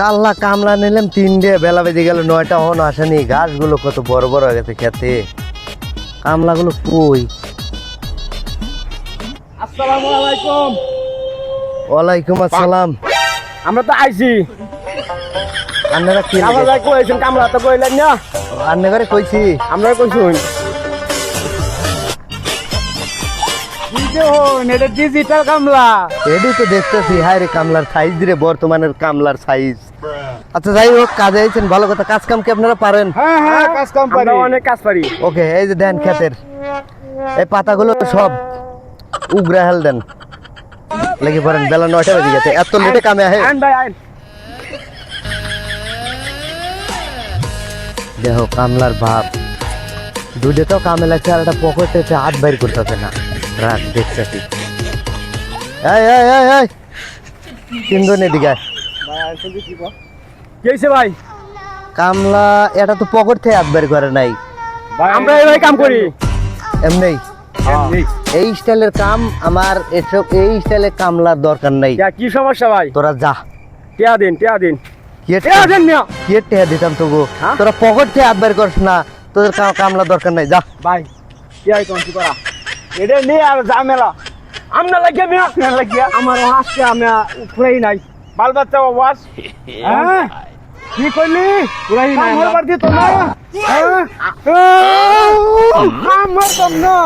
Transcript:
কাল্লা কামলা নিলাম 3টে, বেলা বেজে গেল 9টা, এখনো আসেনি। গাছগুলো কত বড় বড় হয়ে গেছে খেতে, কামলাগুলো কই? আসসালামু আলাইকুম। ওয়ালাইকুম আসসালাম। আমরা তো আইছি। আপনারা কি কামলা যাই কইছেন, কামলা তো কইলেন না। আপনারে কইছি? আমরা কইছুন এটা ডিজিটাল কামলা। এডি তো দেখতেছি। হায় রে, কামলার সাইজ রে, বর্তমানের কামলার সাইজ। আচ্ছা যাই হোক, কাজে আইছেন, ভালো কথা। কাজ কাম কি আপনারা পারেন? হ্যাঁ কাজ কাম পারি, আমরা অনেক কাজ পারি। ওকে, এই যে দেন ক্ষেতের এই পাতাগুলো সব উগরা হেল দেন, লেগে পড়েন। বেলা 9টা বেজে গেছে, এত লেটে কামে আহে। আইন ভাই আইন। দেখো কামলার ভাব, দুধে তো কামে লাগছে, আর একটা পকেটে হাত বাইর করতেছে না। রাত দেখতেছি। এই এই এই এই তিনজন এদিকে আয়। কি হইছে ভাই? কামলা এটা তো পকেট থেকে হাত বাইর করে নাই, আমরা এইভাবে কাম করি। এমনি এই স্টাইলের কাম আমার, এসব এই স্টাইলের কামলার দরকার নাই। কি সমস্যা ভাই? তোরা যা, টিয়া দিন, টিয়া দিন। কি টিয়া দেন মিয়া। কি টেহা দিতাম তবু। হ্যাঁ? তোরা পকেট থেকে হাত বাইর করিস না, তোদের কামলা দরকার নাই, যা। ভাই টিয়া কোন কি করা? এটা নিয়ে আর ঝামেলা। আমনা লাগিয়া মিয়া, আপনার লাগিয়া আমার হাসকে আমি পুরাই নাই। বাল বাচ্চা ওয়াস। হ্যাঁ কি কইলি? পুরাই নাই। আমার বাড়ি তো না। হ্যাঁ আমার তো না।